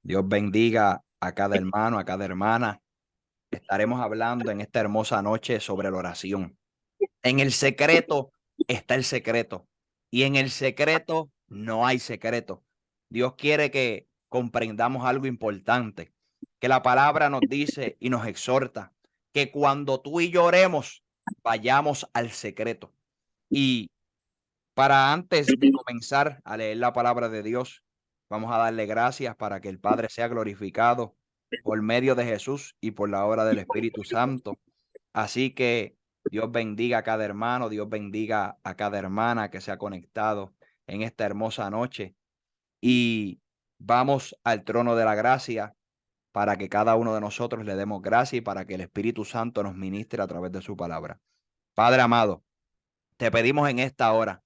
Dios bendiga a cada hermano, a cada hermana. Estaremos hablando en esta hermosa noche sobre la oración. En el secreto está el secreto y en el secreto no hay secreto. Dios quiere que comprendamos algo importante, que la palabra nos dice y nos exhorta que cuando tú y yo oremos, vayamos al secreto. Y para antes de comenzar a leer la palabra de Dios, vamos a darle gracias para que el Padre sea glorificado por medio de Jesús y por la obra del Espíritu Santo. Así que Dios bendiga a cada hermano, Dios bendiga a cada hermana que se ha conectado en esta hermosa noche. Y vamos al trono de la gracia para que cada uno de nosotros le demos gracia y para que el Espíritu Santo nos ministre a través de su palabra. Padre amado, te pedimos en esta hora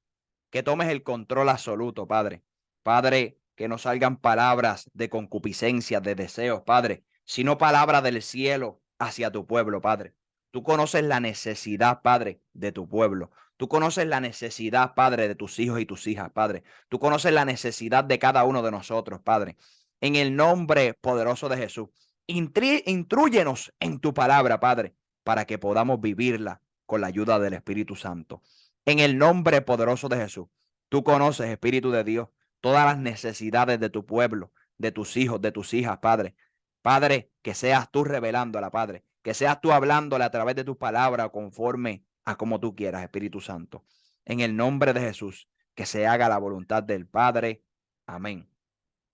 que tomes el control absoluto, Padre. Padre, que no salgan palabras de concupiscencia, de deseos, Padre, sino palabras del cielo hacia tu pueblo, Padre. Tú conoces la necesidad, Padre, de tu pueblo. Tú conoces la necesidad, Padre, de tus hijos y tus hijas, Padre. Tú conoces la necesidad de cada uno de nosotros, Padre. En el nombre poderoso de Jesús, intrúyenos en tu palabra, Padre, para que podamos vivirla con la ayuda del Espíritu Santo. En el nombre poderoso de Jesús, tú conoces, Espíritu de Dios, todas las necesidades de tu pueblo, de tus hijos, de tus hijas, Padre. Padre, que seas tú revelándola, Padre. Que seas tú hablándole a través de tu palabra conforme a como tú quieras, Espíritu Santo. En el nombre de Jesús, que se haga la voluntad del Padre. Amén.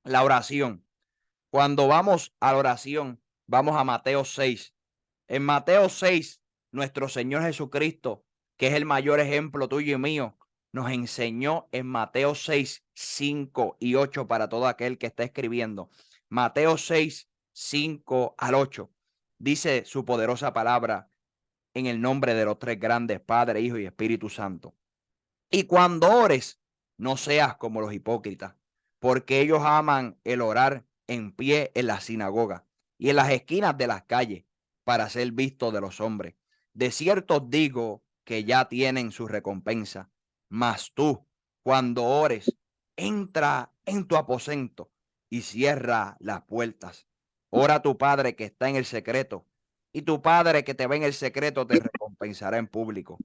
La oración. Cuando vamos a la oración, vamos a Mateo 6. En Mateo 6, nuestro Señor Jesucristo, que es el mayor ejemplo tuyo y mío, nos enseñó en Mateo 6, 5 y 8 para todo aquel que está escribiendo. Mateo 6, 5 al 8. Dice su poderosa palabra en el nombre de los tres grandes, Padre, Hijo y Espíritu Santo. Y cuando ores, no seas como los hipócritas, porque ellos aman el orar en pie en la sinagoga y en las esquinas de las calles para ser vistos de los hombres. De cierto os digo que ya tienen su recompensa. Mas tú, cuando ores, entra en tu aposento y cierra las puertas. Ora a tu Padre que está en el secreto, y tu Padre que te ve en el secreto te recompensará en público.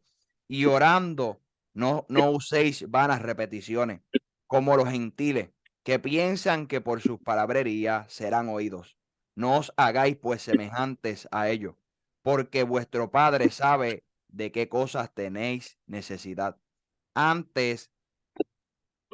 Y orando, no uséis vanas repeticiones, como los gentiles, que piensan que por sus palabrerías serán oídos. No os hagáis pues semejantes a ellos, porque vuestro Padre sabe de qué cosas tenéis necesidad, antes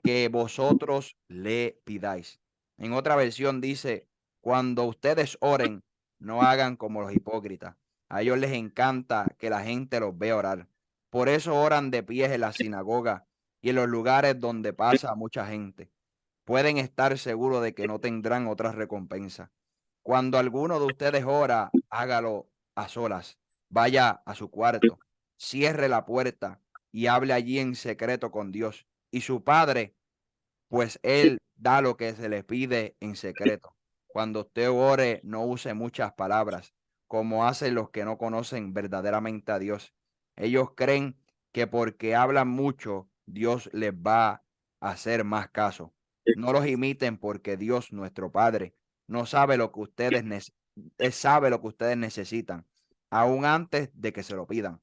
que vosotros le pidáis. En otra versión dice, cuando ustedes oren, no hagan como los hipócritas. A ellos les encanta que la gente los vea orar. Por eso oran de pies en la sinagoga y en los lugares donde pasa mucha gente. Pueden estar seguros de que no tendrán otra recompensa. Cuando alguno de ustedes ora, hágalo a solas. Vaya a su cuarto, cierre la puerta y hable allí en secreto con Dios. Y su Padre, pues Él da lo que se le pide en secreto. Cuando usted ore, no use muchas palabras, como hacen los que no conocen verdaderamente a Dios. Ellos creen que porque hablan mucho, Dios les va a hacer más caso. No los imiten porque Dios, nuestro Padre, no sabe lo que Él sabe lo que ustedes necesitan, aún antes de que se lo pidan.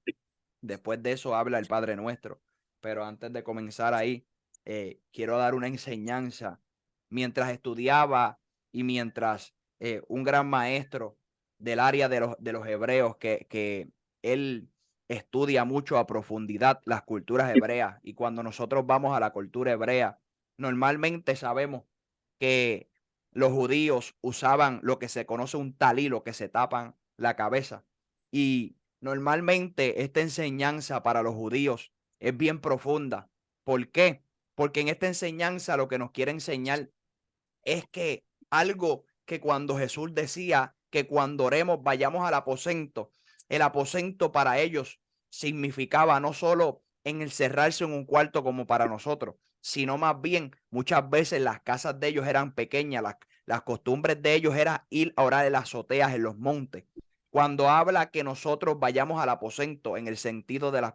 Después de eso habla el Padre Nuestro. Pero antes de comenzar ahí, quiero dar una enseñanza. Mientras estudiaba y mientras un gran maestro del área de los hebreos, que él estudia mucho a profundidad las culturas hebreas, y cuando nosotros vamos a la cultura hebrea, normalmente sabemos que los judíos usaban lo que se conoce un talí, lo que se tapan la cabeza. Y normalmente esta enseñanza para los judíos es bien profunda. ¿Por qué? Porque en esta enseñanza lo que nos quiere enseñar es que algo que cuando Jesús decía que cuando oremos vayamos al aposento, el aposento para ellos significaba no solo en encerrarse en un cuarto como para nosotros, sino más bien muchas veces las casas de ellos eran pequeñas, las costumbres de ellos era ir a orar en las azoteas, en los montes. Cuando habla que nosotros vayamos al aposento en el sentido de las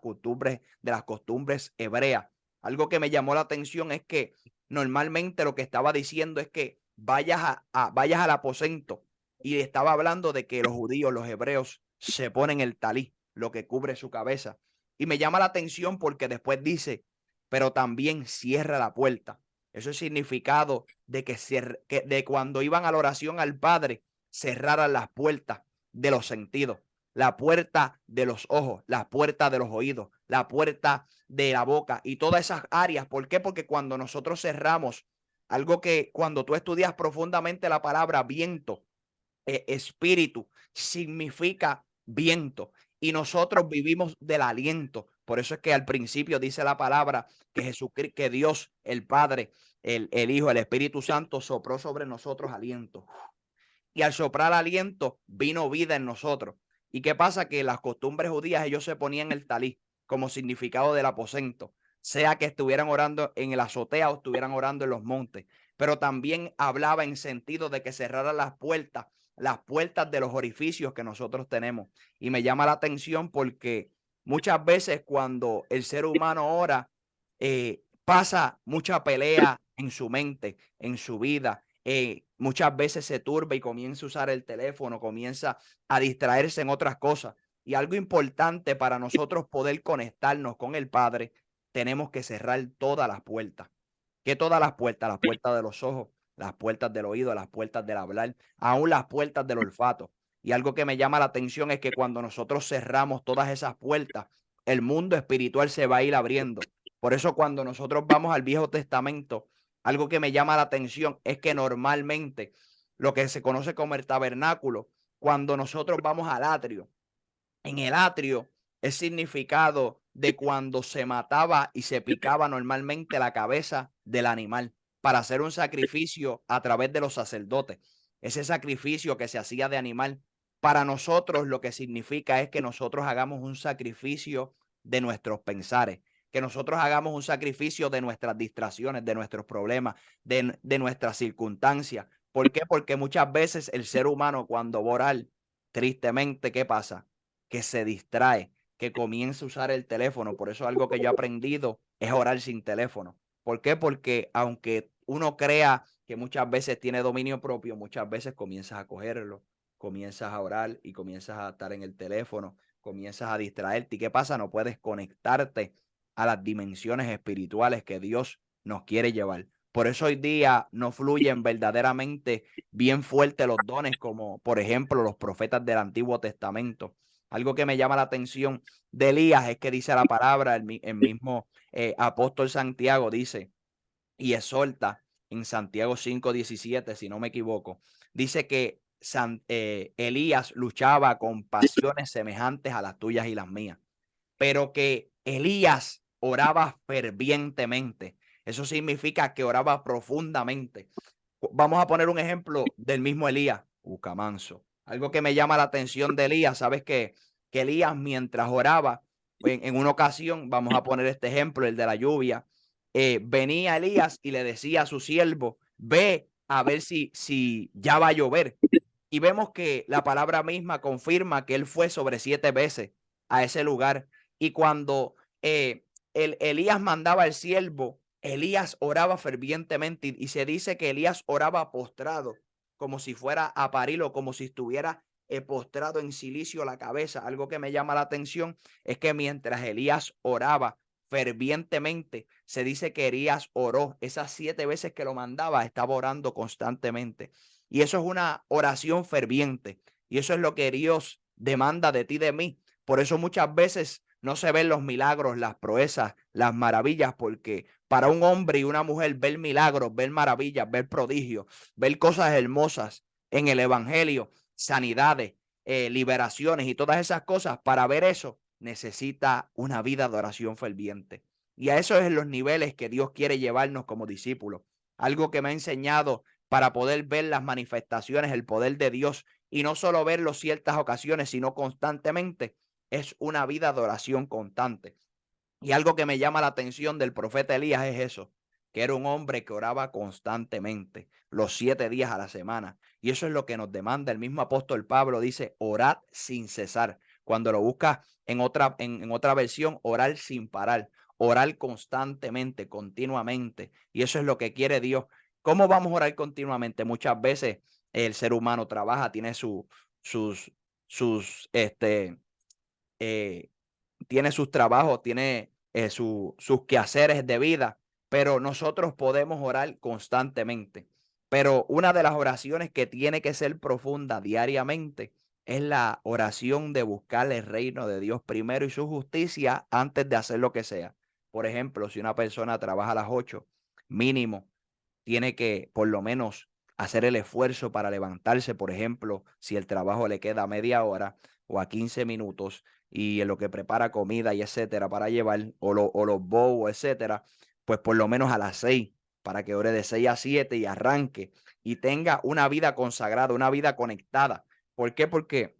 costumbres hebreas, algo que me llamó la atención es que normalmente lo que estaba diciendo es que vayas al aposento. Y estaba hablando de que los judíos, los hebreos, se ponen el talí, lo que cubre su cabeza. Y me llama la atención porque después dice, pero también cierra la puerta. Eso es significado de que de cuando iban a la oración al Padre, cerraran las puertas de los sentidos, la puerta de los ojos, la puerta de los oídos, la puerta de la boca y todas esas áreas. ¿Por qué? Porque cuando nosotros cerramos, algo que cuando tú estudias profundamente la palabra viento, espíritu, significa viento. Y nosotros vivimos del aliento. Por eso es que al principio dice la palabra que Jesucristo, que Dios, el Padre, el Hijo, el Espíritu Santo sopró sobre nosotros aliento. Y al soplar aliento vino vida en nosotros. ¿Y qué pasa? Que las costumbres judías ellos se ponían el talí como significado del aposento, sea que estuvieran orando en el azotea o estuvieran orando en los montes, pero también hablaba en sentido de que cerraran las puertas de los orificios que nosotros tenemos. Y me llama la atención porque muchas veces cuando el ser humano ora, pasa mucha pelea en su mente, en su vida. Muchas veces se turba y comienza a usar el teléfono, comienza a distraerse en otras cosas. Y algo importante para nosotros poder conectarnos con el Padre, tenemos que cerrar todas las puertas. ¿Qué todas las puertas? Las puertas de los ojos, las puertas del oído, las puertas del hablar, aún las puertas del olfato. Y algo que me llama la atención es que cuando nosotros cerramos todas esas puertas, el mundo espiritual se va a ir abriendo. Por eso cuando nosotros vamos al Viejo Testamento, algo que me llama la atención es que normalmente lo que se conoce como el tabernáculo, cuando nosotros vamos al atrio, en el atrio es significado de cuando se mataba y se picaba normalmente la cabeza del animal para hacer un sacrificio a través de los sacerdotes. Ese sacrificio que se hacía de animal, para nosotros lo que significa es que nosotros hagamos un sacrificio de nuestros pensares, que nosotros hagamos un sacrificio de nuestras distracciones, de nuestros problemas, de nuestras circunstancias. ¿Por qué? Porque muchas veces el ser humano cuando va a orar, tristemente, ¿qué pasa? Que se distrae, que comienza a usar el teléfono. Por eso algo que yo he aprendido es orar sin teléfono. ¿Por qué? Porque aunque uno crea que muchas veces tiene dominio propio, muchas veces comienzas a cogerlo, comienzas a orar y comienzas a estar en el teléfono, comienzas a distraerte. ¿Y qué pasa? No puedes conectarte a las dimensiones espirituales que Dios nos quiere llevar. Por eso hoy día no fluyen verdaderamente bien fuertes los dones, como por ejemplo los profetas del Antiguo Testamento. Algo que me llama la atención de Elías es que dice la palabra, el mismo apóstol Santiago dice y exhorta en Santiago 5:17, si no me equivoco, dice que Elías luchaba con pasiones semejantes a las tuyas y las mías, pero que Elías oraba fervientemente. Eso significa que oraba profundamente. Vamos a poner un ejemplo del mismo Elías, Ucamanso. Algo que me llama la atención de Elías, ¿sabes qué? Que Elías mientras oraba, en una ocasión, vamos a poner este ejemplo, el de la lluvia, venía Elías y le decía a su siervo, ve a ver si ya va a llover. Y vemos que la palabra misma confirma que él fue sobre 7 veces a ese lugar. Y cuando Elías mandaba al siervo, Elías oraba fervientemente y se dice que Elías oraba postrado, como si fuera a parir o como si estuviera postrado en silicio la cabeza. Algo que me llama la atención es que mientras Elías oraba fervientemente, se dice que Elías oró esas 7 veces que lo mandaba, estaba orando constantemente. Y eso es una oración ferviente. Y eso es lo que Dios demanda de ti, de mí. Por eso muchas veces no se ven los milagros, las proezas, las maravillas, porque para un hombre y una mujer ver milagros, ver maravillas, ver prodigios, ver cosas hermosas en el evangelio, sanidades, liberaciones y todas esas cosas, para ver eso necesita una vida de oración ferviente. Y a eso es los niveles que Dios quiere llevarnos como discípulos. Algo que me ha enseñado para poder ver las manifestaciones, el poder de Dios, y no solo verlo ciertas ocasiones, sino constantemente, es una vida de oración constante. Y algo que me llama la atención del profeta Elías es eso, que era un hombre que oraba constantemente, los 7 días a la semana. Y eso es lo que nos demanda el mismo apóstol Pablo, dice, orad sin cesar. Cuando lo buscas en otra versión, orar sin parar, orar constantemente, continuamente. Y eso es lo que quiere Dios. ¿Cómo vamos a orar continuamente? Muchas veces el ser humano trabaja, tiene sus, sus, eh, tiene sus trabajos, tiene sus quehaceres de vida, pero nosotros podemos orar constantemente. Pero una de las oraciones que tiene que ser profunda diariamente es la oración de buscar el reino de Dios primero y su justicia antes de hacer lo que sea. Por ejemplo, si una persona trabaja a las 8, mínimo tiene que por lo menos hacer el esfuerzo para levantarse, por ejemplo, si el trabajo le queda media hora o a 15 minutos y en lo que prepara comida y etcétera para llevar, o los bobos, etcétera, pues por lo menos a las 6, para que ore de 6 a 7 y arranque y tenga una vida consagrada, una vida conectada. ¿Por qué? Porque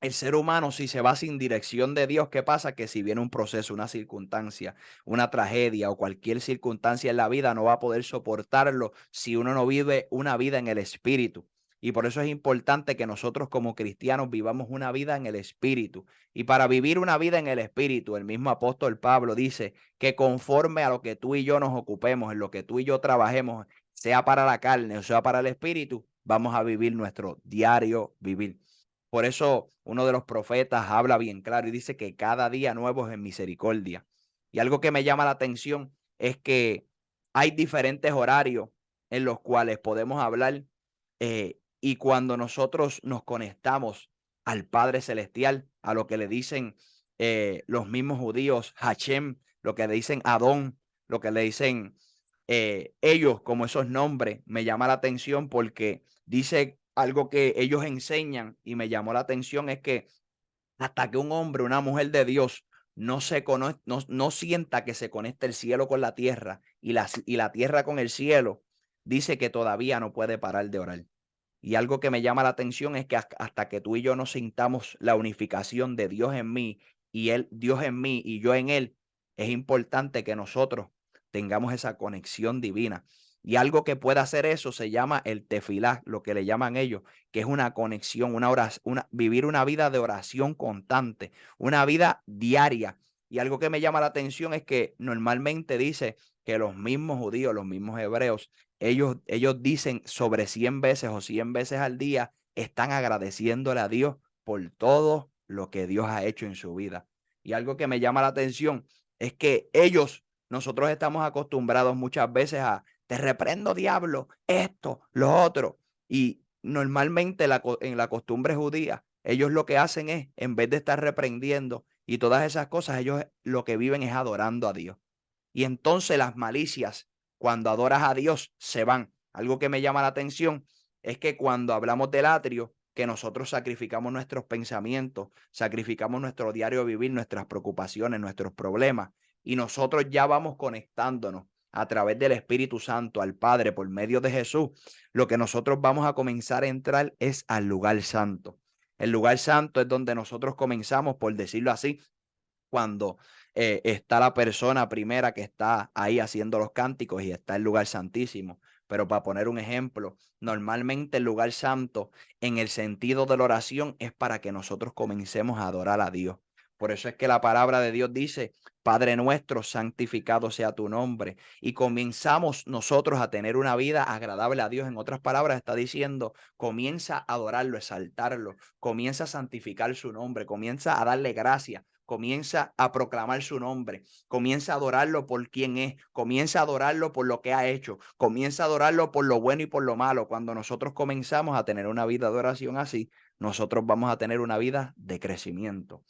el ser humano, si se va sin dirección de Dios, ¿qué pasa? Que si viene un proceso, una circunstancia, una tragedia o cualquier circunstancia en la vida, no va a poder soportarlo si uno no vive una vida en el espíritu. Y por eso es importante que nosotros como cristianos vivamos una vida en el espíritu. Y para vivir una vida en el espíritu, el mismo apóstol Pablo dice que conforme a lo que tú y yo nos ocupemos, en lo que tú y yo trabajemos, sea para la carne o sea para el espíritu, vamos a vivir nuestro diario vivir. Por eso uno de los profetas habla bien claro y dice que cada día nuevo es en misericordia. Y algo que me llama la atención es que hay diferentes horarios en los cuales podemos hablar, y cuando nosotros nos conectamos al Padre Celestial, a lo que le dicen los mismos judíos, Hashem, lo que le dicen Adón, lo que le dicen ellos como esos nombres, me llama la atención porque dice algo que ellos enseñan y me llamó la atención es que hasta que un hombre, una mujer de Dios no sienta que se conecta el cielo con la tierra y la tierra con el cielo, dice que todavía no puede parar de orar. Y algo que me llama la atención es que hasta que tú y yo no sintamos la unificación de Dios en mí y Dios en mí y yo en él, es importante que nosotros tengamos esa conexión divina. Y algo que puede hacer eso se llama el tefilá, lo que le llaman ellos, que es una conexión, una oración, vivir una vida de oración constante, una vida diaria. Y algo que me llama la atención es que normalmente dice que los mismos judíos, los mismos hebreos, ellos dicen sobre 100 veces o 100 veces al día, están agradeciéndole a Dios por todo lo que Dios ha hecho en su vida. Y algo que me llama la atención es que nosotros estamos acostumbrados muchas veces a, te reprendo diablo, esto, lo otro. Y normalmente en la costumbre judía, ellos lo que hacen es, en vez de estar reprendiendo y todas esas cosas, ellos lo que viven es adorando a Dios. Y entonces las malicias, cuando adoras a Dios, se van. Algo que me llama la atención es que cuando hablamos del atrio, que nosotros sacrificamos nuestros pensamientos, sacrificamos nuestro diario vivir, nuestras preocupaciones, nuestros problemas, y nosotros ya vamos conectándonos a través del Espíritu Santo al Padre por medio de Jesús, lo que nosotros vamos a comenzar a entrar es al lugar santo. El lugar santo es donde nosotros comenzamos, por decirlo así, cuando está la persona primera que está ahí haciendo los cánticos y está el lugar santísimo. Pero para poner un ejemplo, normalmente el lugar santo en el sentido de la oración es para que nosotros comencemos a adorar a Dios. Por eso es que la palabra de Dios dice, Padre nuestro, santificado sea tu nombre. Y comenzamos nosotros a tener una vida agradable a Dios. En otras palabras, está diciendo, comienza a adorarlo, exaltarlo, comienza a santificar su nombre, comienza a darle gracias, comienza a proclamar su nombre, comienza a adorarlo por quien es, comienza a adorarlo por lo que ha hecho, comienza a adorarlo por lo bueno y por lo malo. Cuando nosotros comenzamos a tener una vida de oración así, nosotros vamos a tener una vida de crecimiento.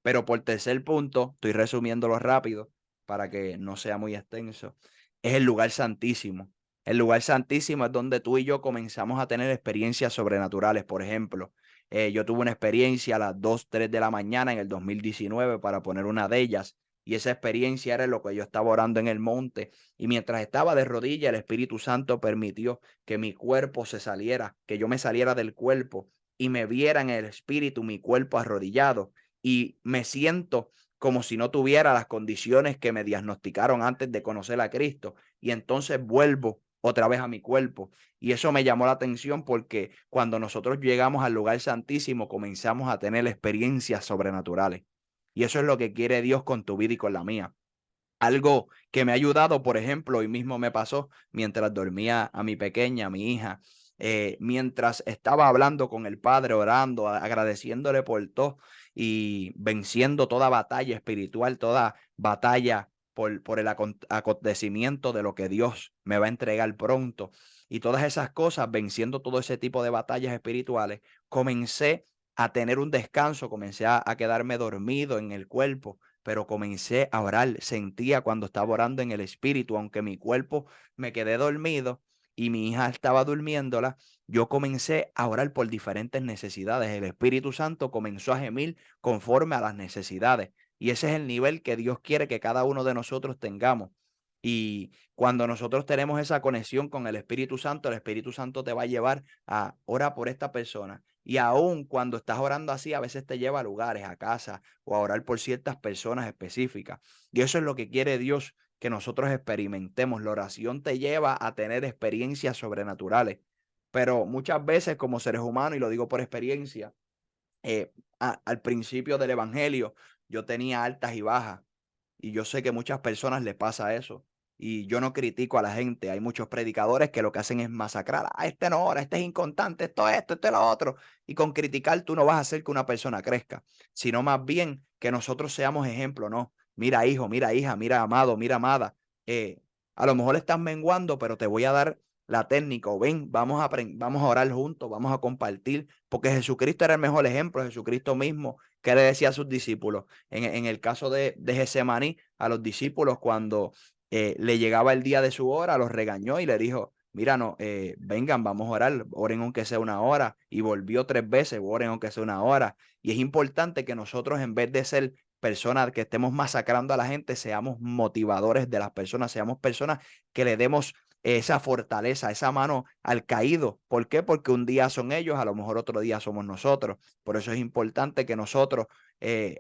Pero por tercer punto, estoy resumiéndolo rápido para que no sea muy extenso, es el lugar santísimo. El lugar santísimo es donde tú y yo comenzamos a tener experiencias sobrenaturales. Por ejemplo, yo tuve una experiencia a las 2, 3 de la mañana en el 2019, para poner una de ellas, y esa experiencia era lo que yo estaba orando en el monte, y mientras estaba de rodillas, el Espíritu Santo permitió que mi cuerpo se saliera, que yo me saliera del cuerpo y me viera en el espíritu mi cuerpo arrodillado, y me siento como si no tuviera las condiciones que me diagnosticaron antes de conocer a Cristo, y entonces vuelvo otra vez a mi cuerpo. Y eso me llamó la atención porque cuando nosotros llegamos al lugar santísimo comenzamos a tener experiencias sobrenaturales. Y eso es lo que quiere Dios con tu vida y con la mía. Algo que me ha ayudado, por ejemplo, hoy mismo me pasó mientras dormía a mi pequeña, a mi hija, mientras estaba hablando con el Padre, orando, agradeciéndole por todo y venciendo toda batalla espiritual, toda batalla por el acontecimiento de lo que Dios me va a entregar pronto. Y todas esas cosas, venciendo todo ese tipo de batallas espirituales, comencé a tener un descanso, comencé a quedarme dormido en el cuerpo, pero comencé a orar. Sentía cuando estaba orando en el espíritu, aunque mi cuerpo me quedé dormido y mi hija estaba durmiéndola, yo comencé a orar por diferentes necesidades. El Espíritu Santo comenzó a gemir conforme a las necesidades. Y ese es el nivel que Dios quiere que cada uno de nosotros tengamos. Y cuando nosotros tenemos esa conexión con el Espíritu Santo te va a llevar a orar por esta persona. Y aún cuando estás orando así, a veces te lleva a lugares, a casa o a orar por ciertas personas específicas. Y eso es lo que quiere Dios, que nosotros experimentemos. La oración te lleva a tener experiencias sobrenaturales. Pero muchas veces como seres humanos, y lo digo por experiencia, al principio del evangelio yo tenía altas y bajas. Y yo sé que muchas personas les pasa eso. Y yo no critico a la gente. Hay muchos predicadores que lo que hacen es masacrar. Ah, este no ora, este es inconstante, esto es lo otro. Y con criticar tú no vas a hacer que una persona crezca, sino más bien que nosotros seamos ejemplo, ¿no? Mira hijo, mira hija, mira amado, mira amada. Eh, a lo mejor estás menguando, pero te voy a dar la técnica. O ven, vamos a orar juntos, vamos a compartir. Porque Jesucristo era el mejor ejemplo. Jesucristo mismo, que le decía a sus discípulos en el caso de Getsemaní, a los discípulos cuando le llegaba el día de su hora, los regañó y le dijo, mira, no, vengan, vamos a orar, oren aunque sea una hora, y volvió 3 veces, oren aunque sea una hora. Y es importante que nosotros, en vez de ser personas que estemos masacrando a la gente, seamos motivadores de las personas, seamos personas que le demos esa fortaleza, esa mano al caído. ¿Por qué? Porque un día son ellos, a lo mejor otro día somos nosotros. Por eso es importante que nosotros,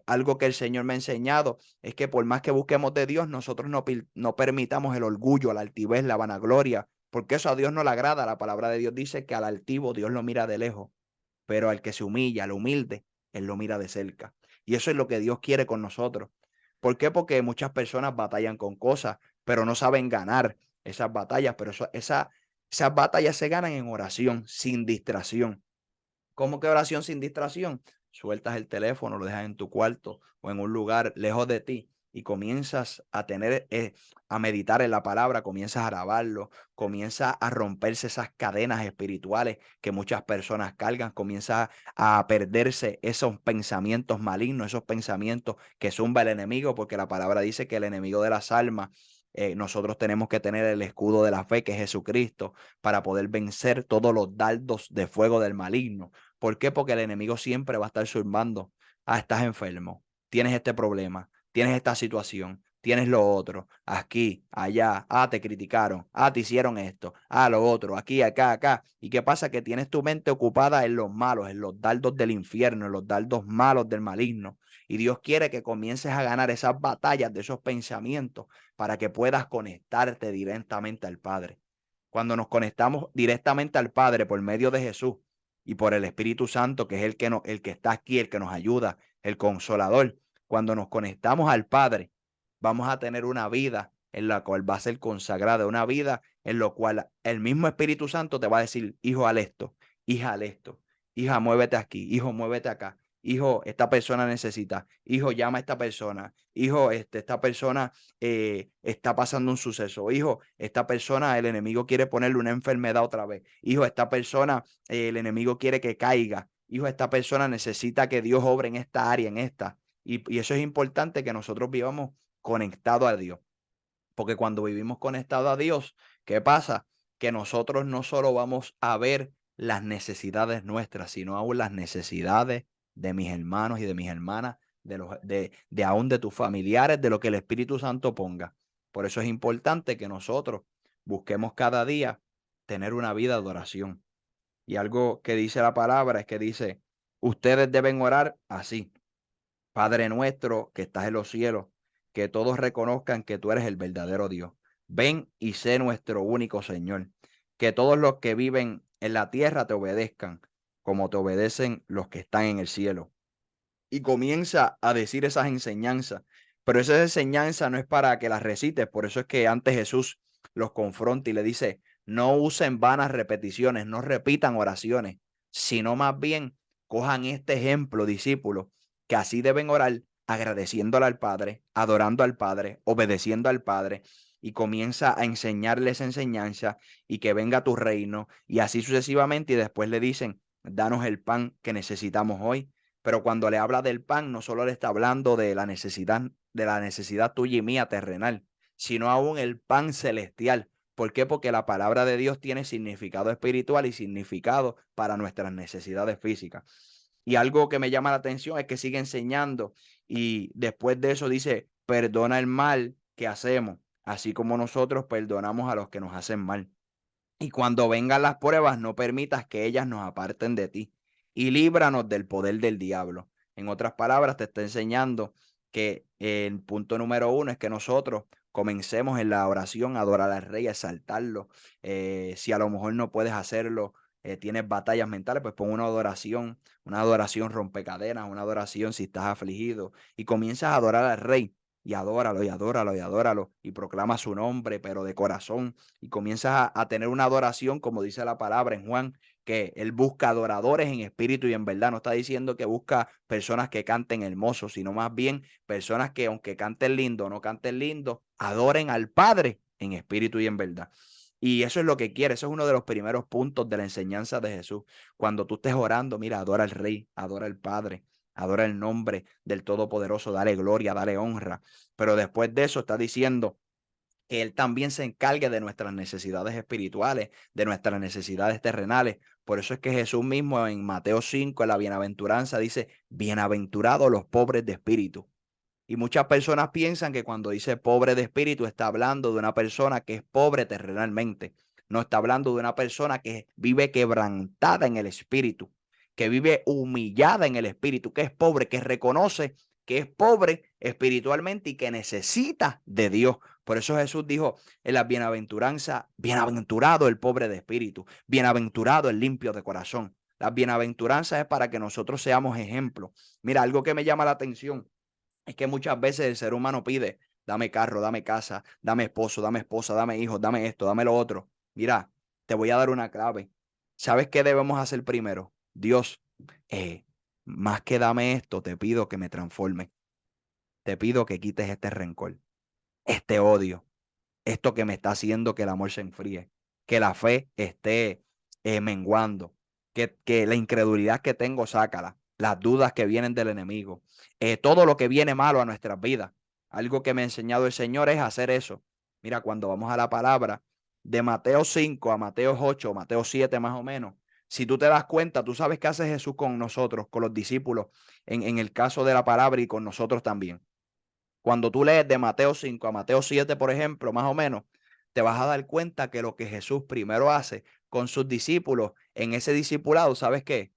algo que el Señor me ha enseñado, es que por más que busquemos de Dios, nosotros no permitamos el orgullo, la altivez, la vanagloria, porque eso a Dios no le agrada. La palabra de Dios dice que al altivo Dios lo mira de lejos, pero al que se humilla, al humilde, Él lo mira de cerca. Y eso es lo que Dios quiere con nosotros. ¿Por qué? Porque muchas personas batallan con cosas, pero no saben ganar esas batallas, pero esas batallas se ganan en oración, sin distracción. ¿Cómo que oración sin distracción? Sueltas el teléfono, lo dejas en tu cuarto o en un lugar lejos de ti y comienzas a tener, a meditar en la palabra, comienzas a alabarlo, comienza a romperse esas cadenas espirituales que muchas personas cargan, comienza a perderse esos pensamientos malignos, esos pensamientos que zumba el enemigo, porque la palabra dice que el enemigo de las almas, nosotros tenemos que tener el escudo de la fe, que es Jesucristo, para poder vencer todos los dardos de fuego del maligno. ¿Por qué? Porque el enemigo siempre va a estar zumbando. Ah, estás enfermo, tienes este problema, tienes esta situación, tienes lo otro, aquí, allá, ah, te criticaron, ah, te hicieron esto, ah, lo otro, aquí, acá, acá. ¿Y qué pasa? Que tienes tu mente ocupada en los malos, en los dardos del infierno, en los dardos malos del maligno. Y Dios quiere que comiences a ganar esas batallas de esos pensamientos para que puedas conectarte directamente al Padre. Cuando nos conectamos directamente al Padre por medio de Jesús y por el Espíritu Santo, que es el que está aquí, el que nos ayuda, el consolador, cuando nos conectamos al Padre, vamos a tener una vida en la cual va a ser consagrada, una vida en la cual el mismo Espíritu Santo te va a decir, hijo, haz esto, hija, haz esto, hija, muévete aquí, hijo, muévete acá, hijo, esta persona necesita, hijo, llama a esta persona, hijo, esta persona está pasando un suceso, hijo, esta persona, el enemigo quiere ponerle una enfermedad otra vez, hijo, esta persona, el enemigo quiere que caiga, hijo, esta persona necesita que Dios obre en esta área, en esta. Y eso es importante, que nosotros vivamos conectados a Dios. Porque cuando vivimos conectados a Dios, ¿qué pasa? Que nosotros no solo vamos a ver las necesidades nuestras, sino aún las necesidades de mis hermanos y de mis hermanas, de aún de tus familiares, de lo que el Espíritu Santo ponga. Por eso es importante que nosotros busquemos cada día tener una vida de oración. Y algo que dice la palabra es que dice, ustedes deben orar así. Padre nuestro que estás en los cielos, que todos reconozcan que tú eres el verdadero Dios. Ven y sé nuestro único Señor. Que todos los que viven en la tierra te obedezcan, como te obedecen los que están en el cielo. Y comienza a decir esas enseñanzas, Pero esa enseñanza no es para que las recites, por eso es que antes Jesús los confronta y le dice, no usen vanas repeticiones, no repitan oraciones, sino más bien cojan este ejemplo, discípulos, que así deben orar, agradeciéndole al Padre, adorando al Padre, obedeciendo al Padre, y comienza a enseñarles enseñanza y que venga tu reino, y así sucesivamente, y después le dicen, danos el pan que necesitamos hoy. Pero cuando le habla del pan, no solo le está hablando de la necesidad tuya y mía terrenal, sino aún el pan celestial. ¿Por qué? Porque la palabra de Dios tiene significado espiritual y significado para nuestras necesidades físicas. Y algo que me llama la atención es que sigue enseñando y después de eso dice, perdona el mal que hacemos, así como nosotros perdonamos a los que nos hacen mal. Y cuando vengan las pruebas, no permitas que ellas nos aparten de ti y líbranos del poder del diablo. En otras palabras, te está enseñando que el punto número uno es que nosotros comencemos en la oración a adorar al Rey, a exaltarlo. Si a lo mejor no puedes hacerlo, tienes batallas mentales, pues pon una adoración rompecadenas, una adoración si estás afligido y comienzas a adorar al Rey. Y adóralo, y adóralo, y adóralo, y proclama su nombre, pero de corazón, y comienzas a tener una adoración, como dice la palabra en Juan, que él busca adoradores en espíritu y en verdad. No está diciendo que busca personas que canten hermoso, sino más bien personas que aunque canten lindo o no canten lindo, adoren al Padre en espíritu y en verdad. Y eso es lo que quiere, eso es uno de los primeros puntos de la enseñanza de Jesús. Cuando tú estés orando, mira, adora al Rey, adora al Padre, adora el nombre del Todopoderoso, dale gloria, dale honra. Pero después de eso está diciendo que Él también se encargue de nuestras necesidades espirituales, de nuestras necesidades terrenales. Por eso es que Jesús mismo en Mateo 5, en la bienaventuranza, dice, bienaventurados los pobres de espíritu. Y muchas personas piensan que cuando dice pobre de espíritu está hablando de una persona que es pobre terrenalmente. No está hablando de una persona que vive quebrantada en el espíritu, que vive humillada en el espíritu, que es pobre, que reconoce que es pobre espiritualmente y que necesita de Dios. Por eso Jesús dijo en la bienaventuranza, bienaventurado el pobre de espíritu, bienaventurado el limpio de corazón. La bienaventuranza es para que nosotros seamos ejemplos. Mira, algo que me llama la atención es que muchas veces el ser humano pide, dame carro, dame casa, dame esposo, dame esposa, dame hijos, dame esto, dame lo otro. Mira, te voy a dar una clave. ¿Sabes qué debemos hacer primero? Dios, más que dame esto, te pido que me transforme. Te pido que quites este rencor, este odio, esto que me está haciendo que el amor se enfríe, que la fe esté menguando, que la incredulidad que tengo, sácala, las dudas que vienen del enemigo, todo lo que viene malo a nuestras vidas. Algo que me ha enseñado el Señor es hacer eso. Mira, cuando vamos a la palabra de Mateo 5 a Mateo 8, Mateo 7 más o menos, si tú te das cuenta, tú sabes qué hace Jesús con nosotros, con los discípulos, en el caso de la palabra y con nosotros también. Cuando tú lees de Mateo 5 a Mateo 7, por ejemplo, más o menos, te vas a dar cuenta que lo que Jesús primero hace con sus discípulos en ese discipulado, ¿sabes qué?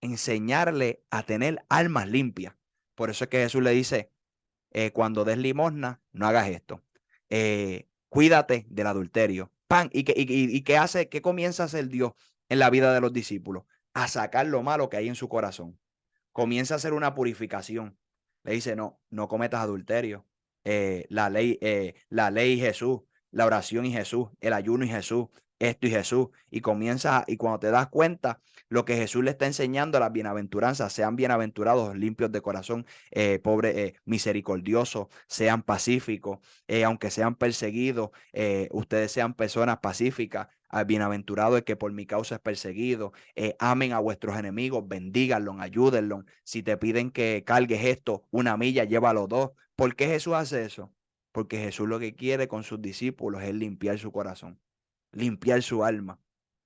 Enseñarle a tener almas limpias. Por eso es que Jesús le dice, cuando des limosna, no hagas esto. Cuídate del adulterio. Pan, ¿y qué hace? ¿Qué comienza a hacer Dios en la vida de los discípulos? A sacar lo malo que hay en su corazón. Comienza a hacer una purificación. Le dice, no, no cometas adulterio. La ley y Jesús, la oración y Jesús, el ayuno y Jesús, esto y Jesús. Y comienza, y cuando te das cuenta, lo que Jesús le está enseñando a las bienaventuranzas, sean bienaventurados, limpios de corazón, pobres, misericordiosos, sean pacíficos, aunque sean perseguidos, ustedes sean personas pacíficas, bienaventurado el que por mi causa es perseguido, amen a vuestros enemigos, bendíganlos, ayúdenlos. Si te piden que cargues esto, una milla, llévalo dos. ¿Por qué Jesús hace eso? Porque Jesús lo que quiere con sus discípulos es limpiar su corazón, limpiar su alma.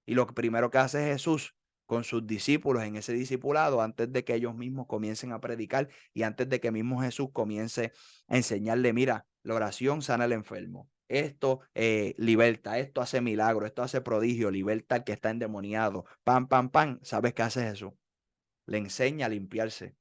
Y lo primero que hace Jesús con sus discípulos en ese discipulado, antes de que ellos mismos comiencen a predicar y antes de que mismo Jesús comience a enseñarle, mira, la oración sana al enfermo. Esto liberta, esto hace milagro, esto hace prodigio, liberta al que está endemoniado. Pam, pam, pam. ¿Sabes qué hace Jesús? Le enseña a limpiarse.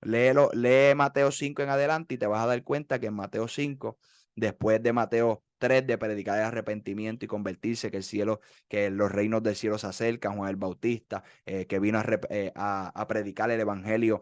Lee Mateo 5 en adelante y te vas a dar cuenta que en Mateo 5, después de Mateo 3 de predicar el arrepentimiento y convertirse, que el cielo, que los reinos del cielo se acercan, Juan el Bautista, que vino a predicar el evangelio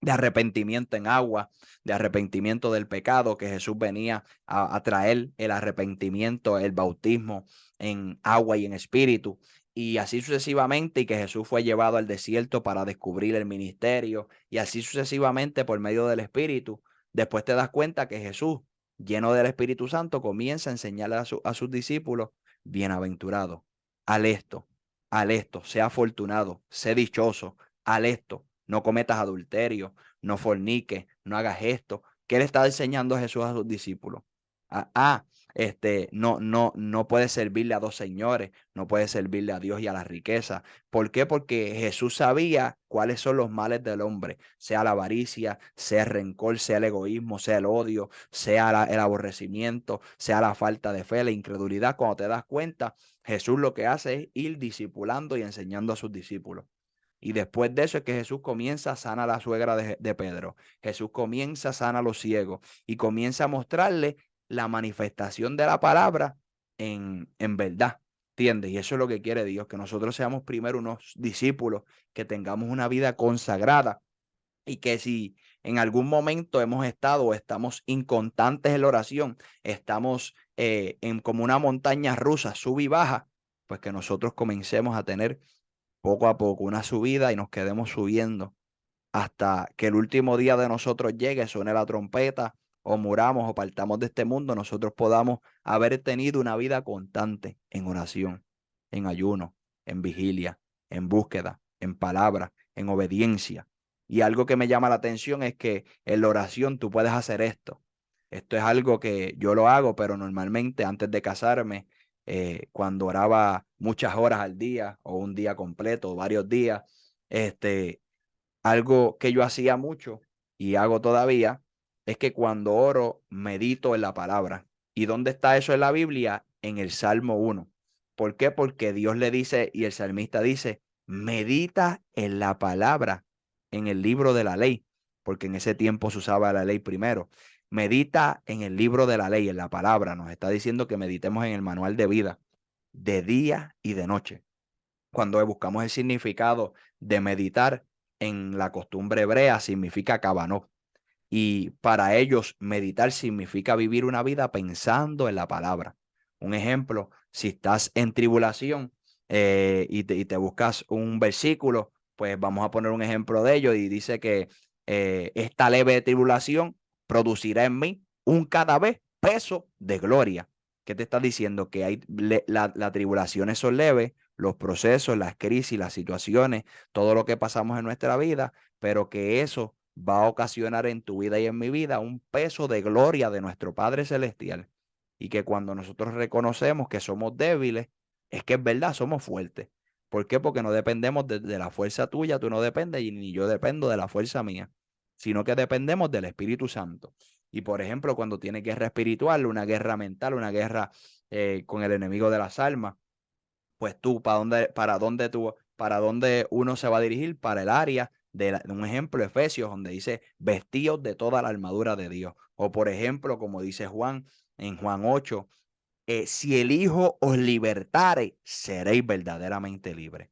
de arrepentimiento en agua, de arrepentimiento del pecado, que Jesús venía a traer el arrepentimiento, el bautismo en agua y en espíritu, y así sucesivamente, y que Jesús fue llevado al desierto para descubrir el ministerio, y así sucesivamente por medio del Espíritu. Después te das cuenta que Jesús, lleno del Espíritu Santo, comienza a enseñarle a sus discípulos: bienaventurado, al esto, sea afortunado, sé dichoso, al esto, no cometas adulterio, no forniques, no hagas esto. ¿Qué le está enseñando Jesús a sus discípulos? No puedes servirle a dos señores, no puedes servirle a Dios y a la riqueza. ¿Por qué? Porque Jesús sabía cuáles son los males del hombre, sea la avaricia, sea el rencor, sea el egoísmo, sea el odio, sea el aborrecimiento, sea la falta de fe, la incredulidad. Cuando te das cuenta, Jesús lo que hace es ir discipulando y enseñando a sus discípulos. Y después de eso es que Jesús comienza a sanar a la suegra de Pedro. Jesús comienza a sanar a los ciegos y comienza a mostrarle la manifestación de la palabra en verdad. ¿Entiendes? Y eso es lo que quiere Dios, que nosotros seamos primero unos discípulos, que tengamos una vida consagrada, y que si en algún momento hemos estado o estamos inconstantes en la oración, estamos en como una montaña rusa, sube y baja, pues que nosotros comencemos a tener poco a poco una subida y nos quedemos subiendo hasta que el último día de nosotros llegue, suene la trompeta, o muramos o partamos de este mundo, nosotros podamos haber tenido una vida constante en oración, en ayuno, en vigilia, en búsqueda, en palabra, en obediencia. Y algo que me llama la atención es que en la oración tú puedes hacer esto. Esto es algo que yo lo hago, pero normalmente antes de casarme, cuando oraba muchas horas al día o un día completo o varios días, este, algo que yo hacía mucho y hago todavía es que cuando oro medito en la palabra. ¿Y dónde está eso en la Biblia? En el Salmo 1. ¿Por qué? Porque Dios le dice y el salmista dice: medita en la palabra, en el libro de la ley, porque en ese tiempo se usaba la ley primero. Medita en el libro de la ley, en la palabra. Nos está diciendo que meditemos en el manual de vida, de día y de noche. Cuando buscamos el significado de meditar en la costumbre hebrea, significa cabanó. Y para ellos, meditar significa vivir una vida pensando en la palabra. Un ejemplo: si estás en tribulación y te buscas un versículo, pues vamos a poner un ejemplo de ello y dice que esta leve tribulación producirá en mí un cada vez peso de gloria. ¿Qué te está diciendo? Que las tribulaciones son leves, los procesos, las crisis, las situaciones, todo lo que pasamos en nuestra vida, pero que eso va a ocasionar en tu vida y en mi vida un peso de gloria de nuestro Padre Celestial. Y que cuando nosotros reconocemos que somos débiles, es que es verdad, somos fuertes. ¿Por qué? Porque no dependemos de la fuerza tuya, tú no dependes y ni yo dependo de la fuerza mía, sino que dependemos del Espíritu Santo. Y por ejemplo, cuando tienes guerra espiritual, una guerra mental, una guerra con el enemigo de las almas, pues tú, para dónde uno se va a dirigir? Para el área de un ejemplo, Efesios, donde dice: vestíos de toda la armadura de Dios. O por ejemplo, como dice Juan en Juan 8, si el Hijo os libertare, seréis verdaderamente libres.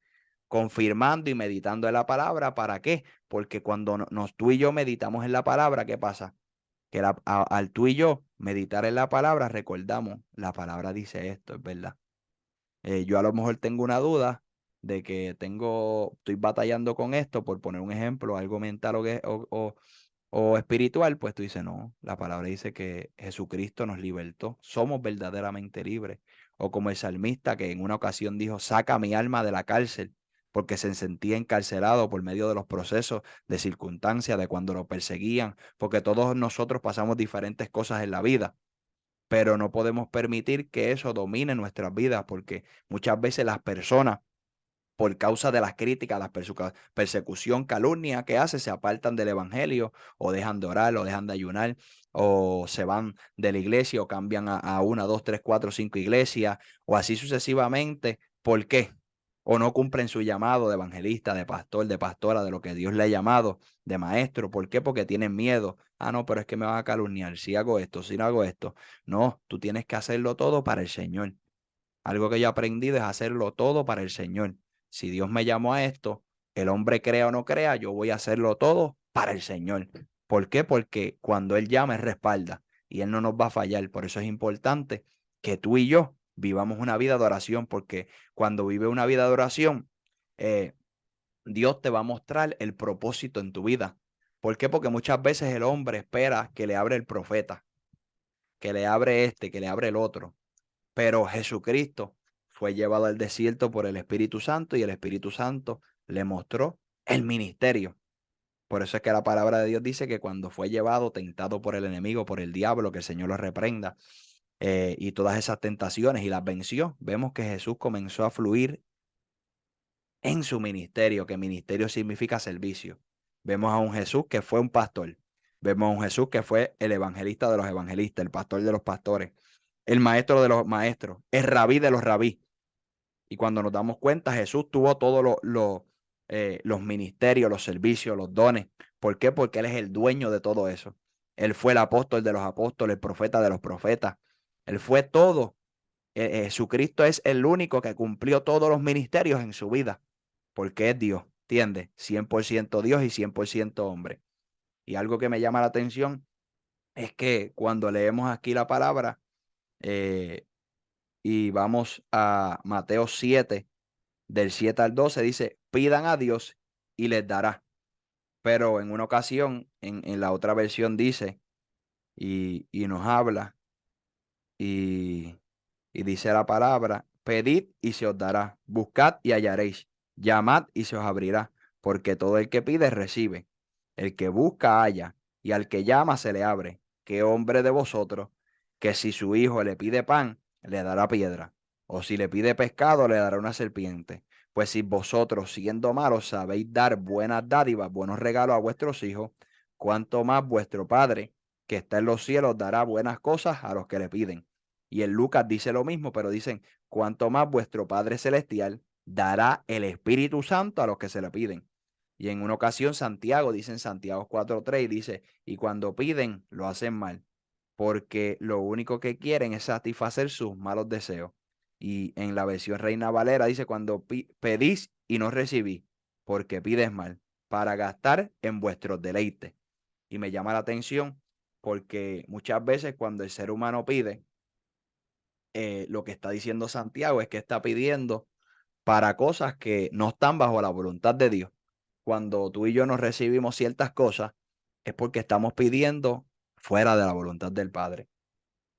Confirmando y meditando en la palabra. ¿Para qué? Porque cuando tú y yo meditamos en la palabra, ¿qué pasa? Que al tú y yo meditar en la palabra, recordamos: la palabra dice esto, es verdad. Yo a lo mejor tengo una duda de que estoy batallando con esto, por poner un ejemplo, algo mental o espiritual, pues tú dices: no, la palabra dice que Jesucristo nos libertó, somos verdaderamente libres. O como el salmista, que en una ocasión dijo: saca mi alma de la cárcel, porque se sentía encarcelado por medio de los procesos, de circunstancias, de cuando lo perseguían, porque todos nosotros pasamos diferentes cosas en la vida, pero no podemos permitir que eso domine nuestras vidas, porque muchas veces las personas, por causa de las críticas, la persecución, calumnia que hace, se apartan del evangelio, o dejan de orar, o dejan de ayunar, o se van de la iglesia, o cambian a una, dos, tres, cuatro, cinco iglesias, o así sucesivamente. ¿Por qué? O no cumplen su llamado de evangelista, de pastor, de pastora, de lo que Dios le ha llamado, de maestro. ¿Por qué? Porque tienen miedo. No, pero es que me van a calumniar si hago esto, si no hago esto. No, tú tienes que hacerlo todo para el Señor. Algo que yo he aprendido es hacerlo todo para el Señor. Si Dios me llamó a esto, el hombre crea o no crea, yo voy a hacerlo todo para el Señor. ¿Por qué? Porque cuando Él llama, Él respalda y Él no nos va a fallar. Por eso es importante que tú y yo vivamos una vida de oración, porque cuando vive una vida de oración, eh, Dios te va a mostrar el propósito en tu vida. ¿Por qué? Porque muchas veces el hombre espera que le abre el profeta, que le abre este, que le abre el otro. Pero Jesucristo fue llevado al desierto por el Espíritu Santo y el Espíritu Santo le mostró el ministerio. Por eso es que la palabra de Dios dice que cuando fue llevado, tentado por el enemigo, por el diablo, que el Señor lo reprenda, y todas esas tentaciones y las venció, vemos que Jesús comenzó a fluir en su ministerio, que ministerio significa servicio. Vemos a un Jesús que fue un pastor. Vemos a un Jesús que fue el evangelista de los evangelistas, el pastor de los pastores, el maestro de los maestros, el rabí de los rabí. Y cuando nos damos cuenta, Jesús tuvo todos los ministerios, los servicios, los dones. ¿Por qué? Porque Él es el dueño de todo eso. Él fue el apóstol de los apóstoles, el profeta de los profetas. Él fue todo. Jesucristo es el único que cumplió todos los ministerios en su vida, porque es Dios, ¿entiendes? 100% Dios y 100% hombre. Y algo que me llama la atención es que cuando leemos aquí la palabra, eh, y vamos a Mateo 7, del 7 al 12, dice, pidan a Dios y les dará. Pero en una ocasión, en la otra versión dice, y nos habla, y, y dice la palabra, pedid y se os dará, buscad y hallaréis, llamad y se os abrirá, porque todo el que pide recibe, el que busca halla, y al que llama se le abre. ¿Qué hombre de vosotros que si su hijo le pide pan, le dará piedra? O si le pide pescado, le dará una serpiente. Pues si vosotros, siendo malos, sabéis dar buenas dádivas, buenos regalos a vuestros hijos, cuánto más vuestro Padre, que está en los cielos, dará buenas cosas a los que le piden. Y en Lucas dice lo mismo, pero dicen, cuanto más vuestro Padre Celestial dará el Espíritu Santo a los que se le piden. Y en una ocasión Santiago, dice en Santiago 4:3, dice, y cuando piden, lo hacen mal, porque lo único que quieren es satisfacer sus malos deseos. Y en la versión Reina Valera dice, cuando pedís y no recibís, porque pides mal, para gastar en vuestros deleites. Y me llama la atención porque muchas veces cuando el ser humano pide, lo que está diciendo Santiago es que está pidiendo para cosas que no están bajo la voluntad de Dios. Cuando tú y yo nos recibimos ciertas cosas, es porque estamos pidiendo fuera de la voluntad del Padre.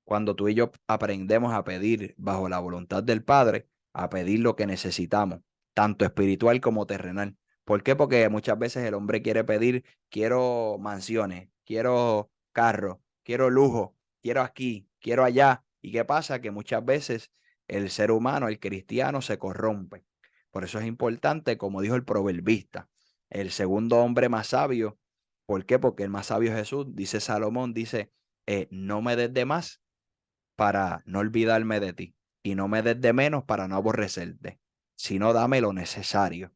Cuando tú y yo aprendemos a pedir bajo la voluntad del Padre, a pedir lo que necesitamos, tanto espiritual como terrenal. ¿Por qué? Porque muchas veces el hombre quiere pedir, quiero mansiones, quiero carro, quiero lujo, quiero aquí, quiero allá. ¿Y qué pasa? Que muchas veces el ser humano, el cristiano, se corrompe. Por eso es importante, como dijo el proverbista, el segundo hombre más sabio. ¿Por qué? Porque el más sabio es Jesús. Dice Salomón, dice, no me des de más para no olvidarme de ti, y no me des de menos para no aborrecerte, sino dame lo necesario.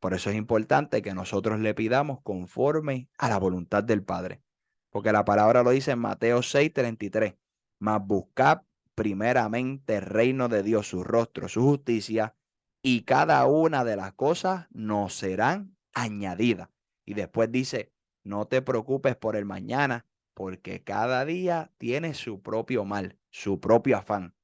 Por eso es importante que nosotros le pidamos conforme a la voluntad del Padre, porque la palabra lo dice en Mateo 6:33, mas buscad primeramente el reino de Dios, su rostro, su justicia, y cada una de las cosas nos serán añadidas. Y después dice, no te preocupes por el mañana, porque cada día tiene su propio mal, su propio afán.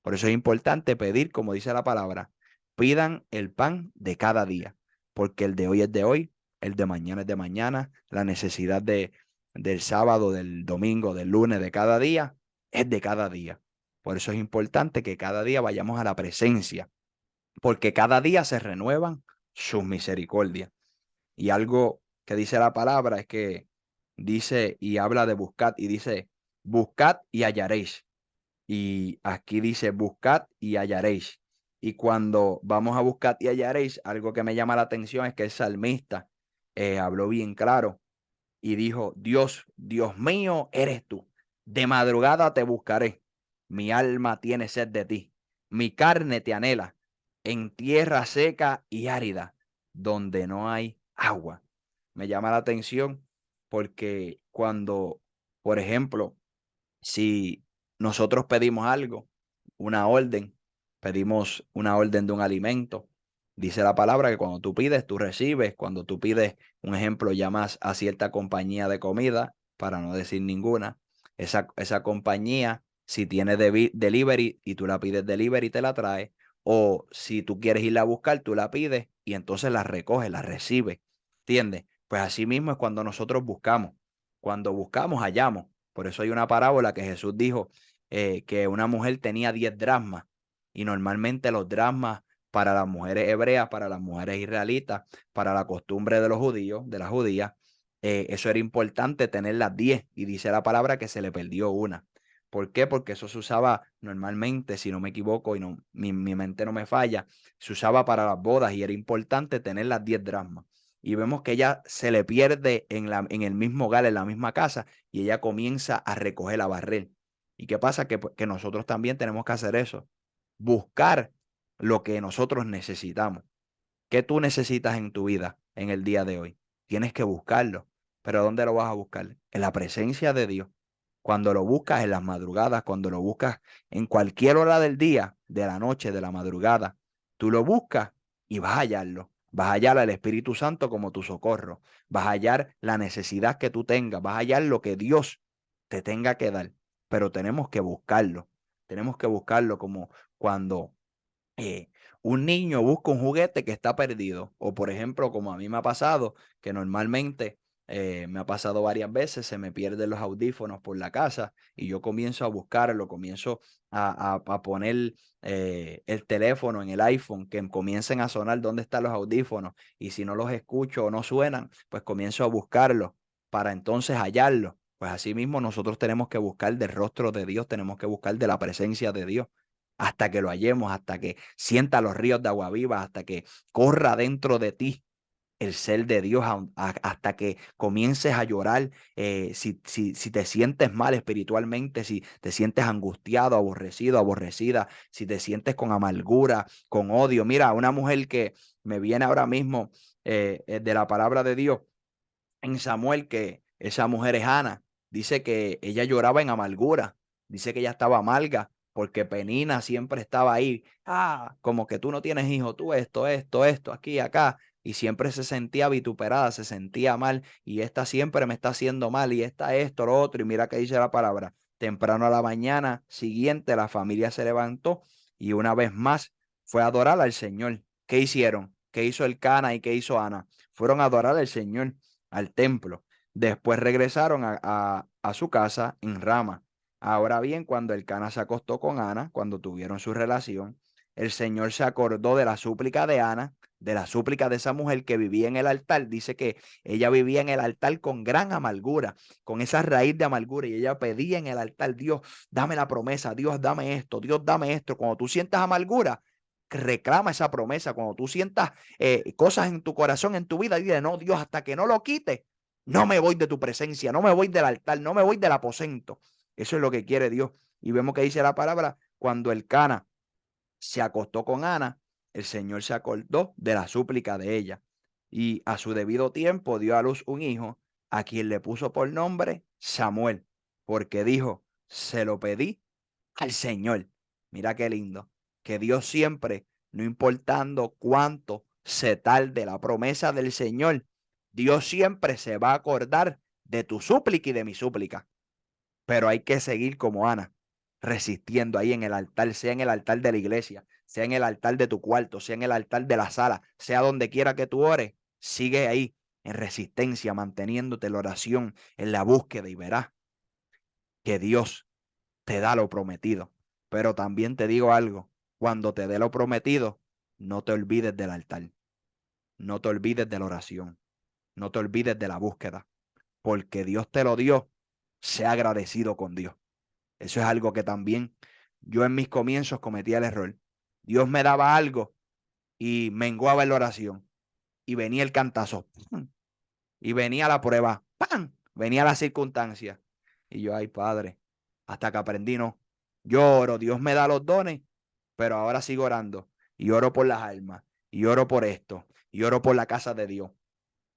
Por eso es importante pedir, como dice la palabra, pidan el pan de cada día, porque el de hoy es de hoy, el de mañana es de mañana, la necesidad del sábado, del domingo, del lunes, de cada día, es de cada día. Por eso es importante que cada día vayamos a la presencia, porque cada día se renuevan sus misericordias. Y algo que dice la palabra es que dice y habla de buscad y dice, buscad y hallaréis. Y aquí dice, buscad y hallaréis. Y cuando vamos a buscar y hallaréis, algo que me llama la atención es que el salmista habló bien claro y dijo, Dios, Dios mío, eres tú. De madrugada te buscaré. Mi alma tiene sed de ti. Mi carne te anhela en tierra seca y árida, donde no hay agua. Me llama la atención porque cuando, por ejemplo, si nosotros pedimos algo, una orden, pedimos una orden de un alimento, Dice la palabra que cuando tú pides, tú recibes. Cuando tú pides, un ejemplo, llamas a cierta compañía de comida, para no decir ninguna, esa compañía, si tiene delivery y tú la pides delivery, te la trae. O si tú quieres irla a buscar, tú la pides y entonces la recoges, la recibes. ¿Entiendes? Pues así mismo es cuando nosotros buscamos. Cuando buscamos, hallamos. Por eso hay una parábola que Jesús dijo que una mujer tenía 10 dracmas y normalmente los dracmas para las mujeres hebreas, para las mujeres israelitas, para la costumbre de los judíos, de las judías, eso era importante tener las 10 y dice la palabra que se le perdió una. ¿Por qué? Porque eso se usaba normalmente, si no me equivoco y no, mi mente no me falla, se usaba para las bodas y era importante tener las 10 dracmas. Y vemos que ella se le pierde en el mismo hogar, en la misma casa, y ella comienza a recoger, a barrer. ¿Y qué pasa? Que nosotros también tenemos que hacer eso, buscar lo que nosotros necesitamos. ¿Qué tú necesitas en tu vida en el día de hoy? Tienes que buscarlo. ¿Pero dónde lo vas a buscar? En la presencia de Dios. Cuando lo buscas en las madrugadas, cuando lo buscas en cualquier hora del día, de la noche, de la madrugada, tú lo buscas y vas a hallarlo. Vas a hallar al Espíritu Santo como tu socorro. Vas a hallar la necesidad que tú tengas. Vas a hallar lo que Dios te tenga que dar. Pero tenemos que buscarlo. Tenemos que buscarlo como cuando eh, un niño busca un juguete que está perdido. O por ejemplo, como a mí me ha pasado, que normalmente me ha pasado varias veces, se me pierden los audífonos por la casa y yo comienzo a buscarlo, comienzo a poner el teléfono en el iPhone, que comiencen a sonar dónde están los audífonos y si no los escucho o no suenan, pues comienzo a buscarlos para entonces hallarlos. Pues así mismo nosotros tenemos que buscar del rostro de Dios, tenemos que buscar de la presencia de Dios hasta que lo hallemos, hasta que sienta los ríos de agua viva, hasta que corra dentro de ti el ser de Dios, hasta que comiences a llorar, si te sientes mal espiritualmente, si te sientes angustiado, aborrecido, aborrecida, si te sientes con amargura, con odio. Mira, una mujer que me viene ahora mismo de la palabra de Dios en Samuel, que esa mujer es Ana, dice que ella lloraba en amargura, dice que ella estaba amarga porque Penina siempre estaba ahí, como que tú no tienes hijo, tú esto, aquí, acá, y siempre se sentía vituperada, se sentía mal, y esta siempre me está haciendo mal, y esta esto, lo otro, y mira que dice la palabra, temprano a la mañana siguiente la familia se levantó y una vez más fue a adorar al Señor. ¿Qué hicieron? ¿Qué hizo el Cana y qué hizo Ana? Fueron a adorar al Señor al templo. Después regresaron a su casa en Rama. Ahora bien, cuando el Cana se acostó con Ana, cuando tuvieron su relación, el Señor se acordó de la súplica de Ana, de la súplica de esa mujer que vivía en el altar. Dice que ella vivía en el altar con gran amargura, con esa raíz de amargura, y ella pedía en el altar: Dios, dame la promesa, Dios, dame esto, Dios, dame esto. Cuando tú sientas amargura, reclama esa promesa. Cuando tú sientas cosas en tu corazón, en tu vida, dile: no, Dios, hasta que no lo quite, no me voy de tu presencia, no me voy del altar, no me voy del aposento. Eso es lo que quiere Dios. Y vemos que dice la palabra: cuando el Cana se acostó con Ana, el Señor se acordó de la súplica de ella y a su debido tiempo dio a luz un hijo, a quien le puso por nombre Samuel, porque dijo: se lo pedí al Señor. Mira qué lindo, que Dios siempre, no importando cuánto se tarde la promesa del Señor, Dios siempre se va a acordar de tu súplica y de mi súplica. Pero hay que seguir como Ana, resistiendo ahí en el altar, sea en el altar de la iglesia, sea en el altar de tu cuarto, sea en el altar de la sala, sea donde quiera que tú ores, sigue ahí en resistencia, manteniéndote en la oración, en la búsqueda, y verás que Dios te da lo prometido. Pero también te digo algo: cuando te dé lo prometido, no te olvides del altar, no te olvides de la oración, no te olvides de la búsqueda, porque Dios te lo dio. Sea agradecido con Dios. Eso es algo que también yo en mis comienzos cometía el error. Dios me daba algo y menguaba en la oración y venía el cantazo, ¡pum! Y venía la prueba, ¡pam! Venía la circunstancia. Y yo: ay, Padre, hasta que aprendí, no. Yo oro, Dios me da los dones, pero ahora sigo orando. Y oro por las almas, y oro por esto, y oro por la casa de Dios,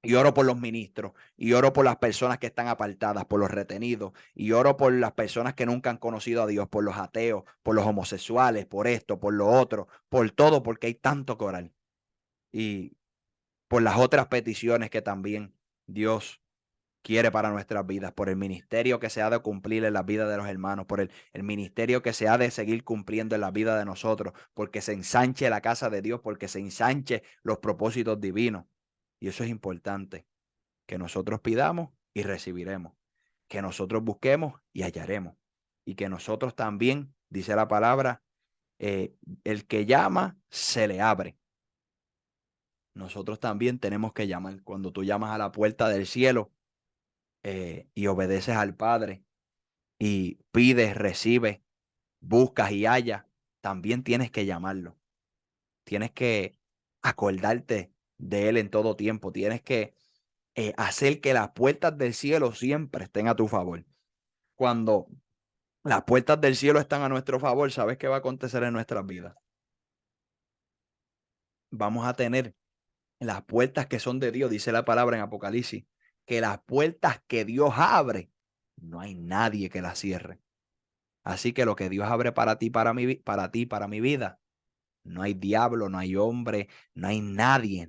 y oro por los ministros, y oro por las personas que están apartadas, por los retenidos, y oro por las personas que nunca han conocido a Dios, por los ateos, por los homosexuales, por esto, por lo otro, por todo, porque hay tanto que orar. y por las otras peticiones que también Dios quiere para nuestras vidas, por el ministerio que se ha de cumplir en la vida de los hermanos, por el ministerio que se ha de seguir cumpliendo en la vida de nosotros, porque se ensanche la casa de Dios, porque se ensanche los propósitos divinos. Y eso es importante, que nosotros pidamos y recibiremos, que nosotros busquemos y hallaremos, y que nosotros también, dice la palabra, el que llama, se le abre. Nosotros también tenemos que llamar. Cuando tú llamas a la puerta del cielo y obedeces al Padre y pides, recibes, buscas y hallas, también tienes que llamarlo. Tienes que acordarte de Él en todo tiempo. Tienes que hacer que las puertas del cielo siempre estén a tu favor. Cuando las puertas del cielo están a nuestro favor, ¿sabes qué va a acontecer en nuestras vidas? Vamos a tener las puertas que son de Dios, dice la palabra en Apocalipsis, que las puertas que Dios abre, no hay nadie que las cierre. Así que lo que Dios abre para ti, para mi vida, no hay diablo, no hay hombre, no hay nadie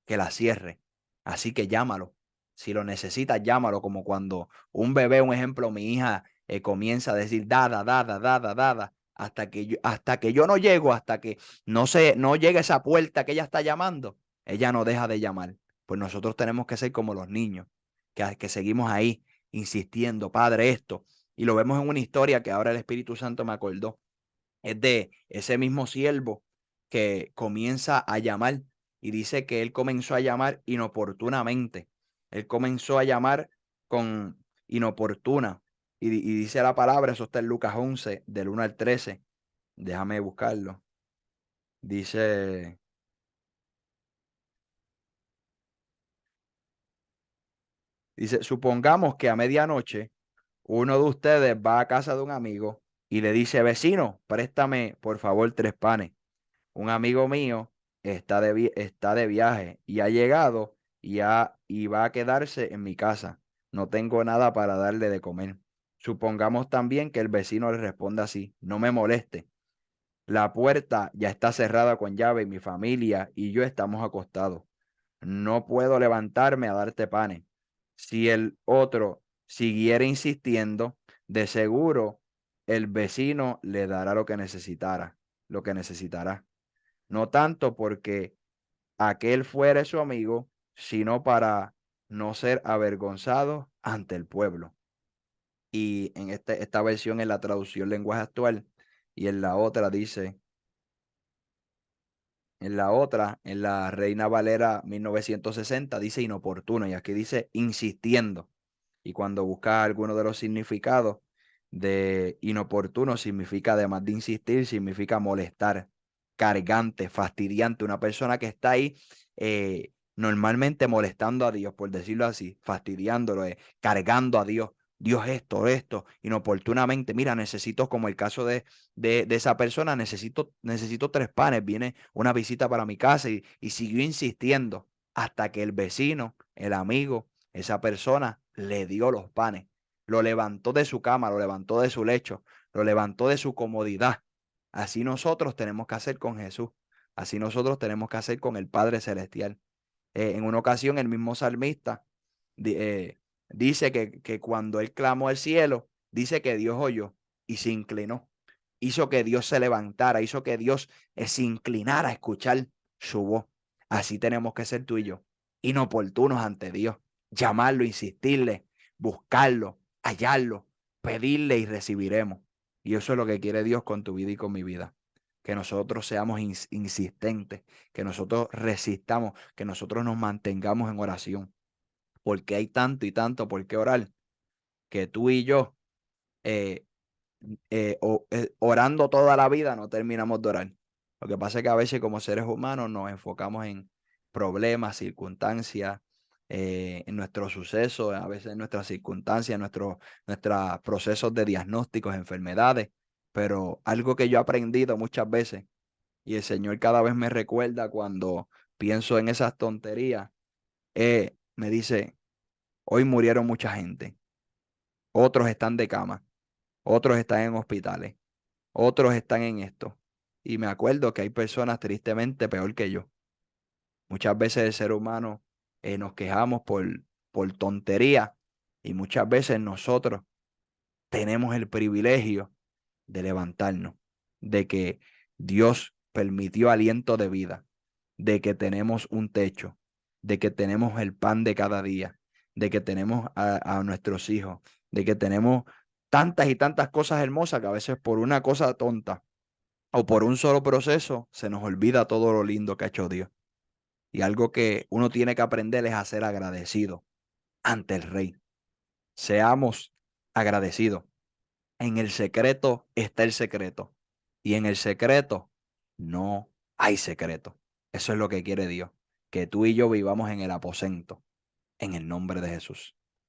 que la cierre. Así que llámalo. Si lo necesitas, llámalo. Como cuando un bebé, un ejemplo, mi hija comienza a decir dada, dada, dada, dada, hasta que yo no llego, hasta que no llegue esa puerta que ella está llamando, ella no deja de llamar. Pues nosotros tenemos que ser como los niños, que seguimos ahí insistiendo, Padre, esto. Y lo vemos en una historia que ahora el Espíritu Santo me acordó. Es de ese mismo siervo que comienza a llamar y dice que él comenzó a llamar inoportunamente. Él comenzó a llamar con inoportuna. Y dice la palabra, eso está en Lucas 11, del 1 al 13. Déjame buscarlo. Dice, supongamos que a medianoche uno de ustedes va a casa de un amigo y le dice, vecino, préstame por favor 3 panes. Un amigo mío está de viaje y ha llegado y va a quedarse en mi casa. No tengo nada para darle de comer. Supongamos también que el vecino le responda así, no me moleste. La puerta ya está cerrada con llave y mi familia y yo estamos acostados. No puedo levantarme a darte panes. Si el otro siguiera insistiendo, de seguro el vecino le dará lo que necesitará, no tanto porque aquel fuere su amigo, sino para no ser avergonzado ante el pueblo. Y en esta versión, en la traducción lenguaje actual, y en la otra dice, en la otra, en la Reina Valera 1960, dice inoportuno, y aquí dice insistiendo. Y cuando buscas alguno de los significados de inoportuno, significa, además de insistir, significa molestar, cargante, fastidiante, una persona que está ahí normalmente molestando a Dios, por decirlo así, fastidiándolo, cargando a Dios. Dios esto, inoportunamente. Mira, necesito, como el caso de esa persona, necesito 3 panes. Viene una visita para mi casa y siguió insistiendo hasta que el vecino, el amigo, esa persona le dio los panes, lo levantó de su cama, lo levantó de su lecho, lo levantó de su comodidad. Así nosotros tenemos que hacer con Jesús, así nosotros tenemos que hacer con el Padre Celestial. En una ocasión el mismo salmista di- eh, dice que cuando él clamó al cielo, dice que Dios oyó y se inclinó, hizo que Dios se levantara, hizo que Dios se inclinara a escuchar su voz. Así tenemos que ser tú y yo, inoportunos ante Dios, llamarlo, insistirle, buscarlo, hallarlo, pedirle y recibiremos. Y eso es lo que quiere Dios con tu vida y con mi vida. Que nosotros seamos insistentes, que nosotros resistamos, que nosotros nos mantengamos en oración, porque hay tanto y tanto por qué orar, que tú y yo, eh, orando toda la vida, no terminamos de orar. Lo que pasa es que a veces como seres humanos nos enfocamos en problemas, circunstancias, en nuestros sucesos, a veces en nuestras circunstancias, en nuestros procesos de diagnósticos, enfermedades. Pero algo que yo he aprendido muchas veces y el Señor cada vez me recuerda cuando pienso en esas tonterías, me dice, hoy murieron mucha gente, otros están de cama, otros están en hospitales, otros están en esto. Y me acuerdo que hay personas tristemente peor que yo. Muchas veces el ser humano nos quejamos por tontería y muchas veces nosotros tenemos el privilegio de levantarnos, de que Dios permitió aliento de vida, de que tenemos un techo, de que tenemos el pan de cada día, de que tenemos a nuestros hijos, de que tenemos tantas y tantas cosas hermosas que a veces por una cosa tonta o por un solo proceso se nos olvida todo lo lindo que ha hecho Dios. Y algo que uno tiene que aprender es a ser agradecido ante el Rey. Seamos agradecidos. En el secreto está el secreto. Y en el secreto no hay secreto. Eso es lo que quiere Dios. Que tú y yo vivamos en el aposento. En el nombre de Jesús.